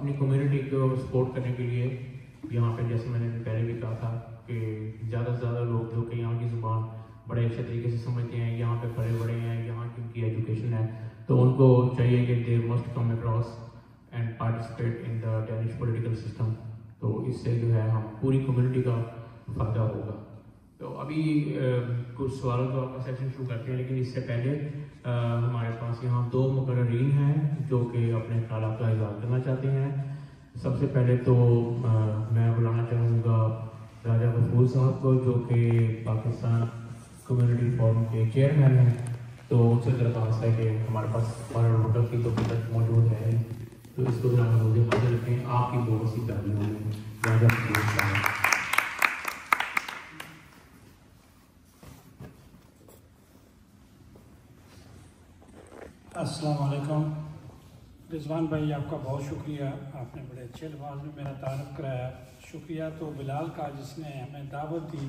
अपनी कम्युनिटी को सपोर्ट करने के लिए यहाँ पे, जैसे मैंने पहले भी कहा था कि ज़्यादा से ज़्यादा लोग जो कि यहाँ की ज़ुबान बड़े अच्छे तरीके से समझते हैं, यहाँ पे पढ़े बड़े हैं, यहाँ की उनकी एजुकेशन है, तो उनको चाहिए कि they must come across and participate in the Danish political system. तो इससे जो है हम पूरी कम्युनिटी का फ़ायदा होगा। तो अभी कुछ सवालों का आपका सेशन शुरू करते हैं, लेकिन इससे पहले हमारे पास यहाँ 2 मुकर्रीन हैं जो कि अपने ख्यालात का इज़हार करना चाहते हैं। सबसे पहले तो मैं बुलाना चाहूँगा राजा गफूर साहब को, जो कि पाकिस्तान कम्युनिटी फोरम के चेयरमैन हैं। तो उनसे दरख्वास्त है कि हमारे पास पार्लियामेंट की तो तक मौजूद है, तो इसको जरा हाजिर रखें। आपकी बहुत सी तारीफ होगी राजा गफूर साहब। अस्सलाम वालेकुम। रिजवान भाई, आपका बहुत शुक्रिया, आपने बड़े अच्छे अल्फाज में मेरा तारुफ कराया। शुक्रिया तो बिलाल का जिसने हमें दावत दी,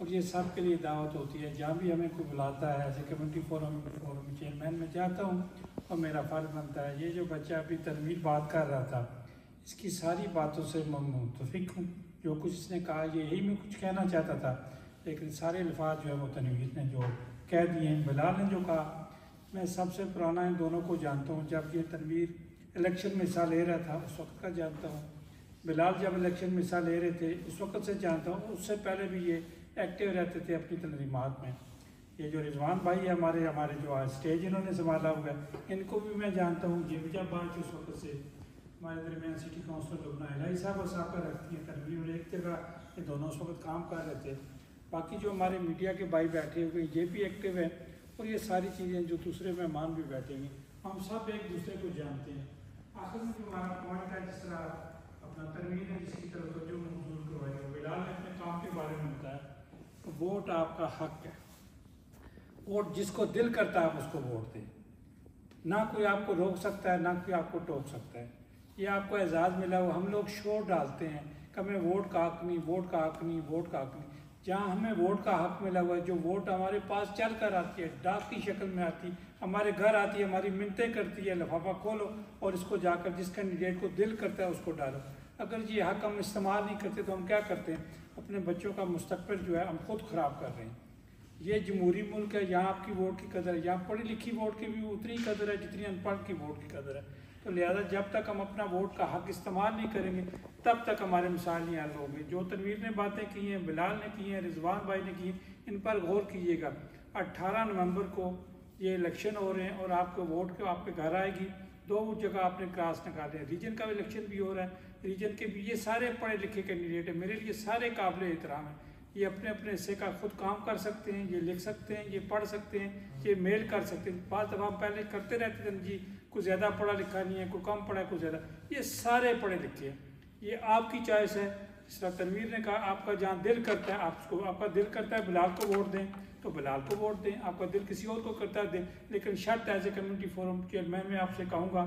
और ये सब के लिए दावत होती है। जहाँ भी हमें कोई बुलाता है as a community forum chairman में जाता हूँ और मेरा फ़र्ज बनता है। ये जो बच्चा अभी तनवीर बात कर रहा था, इसकी सारी बातों से मैं मुतफिक हूँ। जो कुछ इसने कहा यही मैं कुछ कहना चाहता था, लेकिन सारे अल्फाज जो है वो तनवीर ने जो कह दिए हैं। बिलाल ने जो कहा, मैं सबसे पुराना इन दोनों को जानता हूँ। जब ये तनवीर इलेक्शन में हिस्सा ले रहा था उस वक्त का जानता हूँ, बिलाल जब इलेक्शन में हिस्सा ले रहे थे उस वक्त से जानता हूँ। उससे पहले भी ये एक्टिव रहते थे अपनी तनजीमात में। ये जो रिजवान भाई है हमारे जो आज स्टेज इन्होंने संभाला हुआ है, इनको भी मैं जानता हूँ। ये जब बात उस वक्त से हमारे दरमियान सिटी काउंसिलर लुबना इलाही साहब और साहब का रखती है तनवीर, और एक जगह ये दोनों उस वक्त काम कर रहे थे। बाकी जो हमारे मीडिया के भाई बैठे हुए ये भी एक्टिव है, और ये सारी चीज़ें जो दूसरे मेहमान भी बैठेंगे, हम सब एक दूसरे को जानते हैं। आखिर में जो हमारा पॉइंट है, जिस तरह अपना तनवीर है जिसकी तरफ तो जो मंजूर करवाएगा, बिलाल ने अपने काम के बारे में बताया, तो वोट आपका हक है। वोट जिसको दिल करता है आप उसको वोट दें, ना कोई आपको रोक सकता है ना कोई आपको टोक सकता है। ये आपको एजाज़ मिला हुआ। हम लोग शोर डालते हैं कि हमें वोट का हक नहीं, वोट का हक नहीं, वोट का हक नहीं। जहाँ हमें वोट का हक मिला हुआ है, जो वोट हमारे पास चल कर आती है, डाक की शक्ल में आती, हमारे घर आती है, हमारी मिन्नतें करती है, लिफाफा खोलो और इसको जाकर जिस कैंडिडेट को दिल करता है उसको डालो। अगर ये हक हम इस्तेमाल नहीं करते तो हम क्या करते हैं, अपने बच्चों का मुस्तकबिल जो है हम खुद ख़राब कर रहे हैं। ये जमहूरी मुल्क है, यहाँ आपकी वोट की कदर है। यहाँ पढ़ी लिखी वोट की भी उतनी कदर है जितनी अनपढ़ की वोट की कदर है। तो लिहाजा जब तक हम अपना वोट का हक इस्तेमाल नहीं करेंगे तब तक हमारे मिसाल नहीं हल होंगे। जो तनवीर ने बातें की हैं, बिलाल ने की हैं, रिजवान भाई ने की हैं, इन पर गौर कीजिएगा। 18 नवंबर को ये इलेक्शन हो रहे हैं और आपको वोट को आपके घर आएगी। 2 जगह आपने क्रॉस निकाले हैं। रीजन का भी इलेक्शन भी हो रहा है, रीजन के भी ये सारे पढ़े लिखे कैंडिडेट हैं, मेरे लिए सारे काबिल एहतराम हैं। ये अपने अपने हिस्से का खुद काम कर सकते हैं, ये लिख सकते हैं, ये पढ़ सकते हैं, ये मेल कर सकते हैं। बात अब हम पहले करते रहते थे जी कोई ज़्यादा पढ़ा लिखा नहीं है, कोई कम पढ़ा है, कोई ज़्यादा। ये सारे पढ़े लिखे हैं, ये आपकी चॉइस है। जिस तरह तनवीर ने कहा, आपका जहाँ दिल करता है आपको, आपका दिल करता है बिलाल को वोट दें तो बिलाल को वोट दें, आपका दिल किसी और को करता है दें। लेकिन शर्त as a community forum chairman मैं आपसे कहूँगा,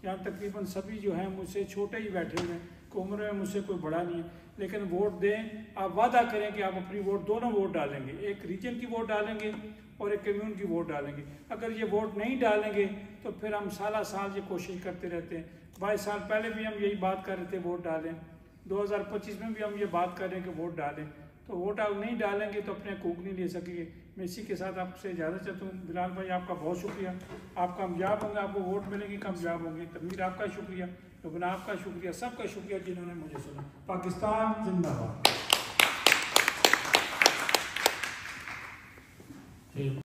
यहाँ तकरीबन सभी जो हैं मुझसे छोटे ही बैठे हुए हैं, उम्र में मुझसे कोई बड़ा नहीं है, लेकिन वोट दें। आप वादा करें कि आप अपनी वोट, दोनों वोट डालेंगे, एक रीजन की वोट डालेंगे और एक कम्यून की वोट डालेंगे। अगर ये वोट नहीं डालेंगे तो फिर हम साल ये कोशिश करते रहते हैं। 22 साल पहले भी हम यही बात कर रहे थे वोट डालें, 2025 में भी हम ये बात कर रहे हैं कि वोट डालें। तो वोट आप नहीं डालेंगे तो अपने हकूक़ नहीं ले सकेंगे। मैं इसी के साथ आपसे इजाज़त चाहता हूँ। बिलाल भाई आपका बहुत शुक्रिया, आप कामयाब होंगे, आपको वोट मिलेंगे, कामयाब होंगे। तनवीर आपका शुक्रिया, लुबना आपका शुक्रिया, सबका शुक्रिया जिन्होंने मुझे सुना। पाकिस्तान जिंदाबाद।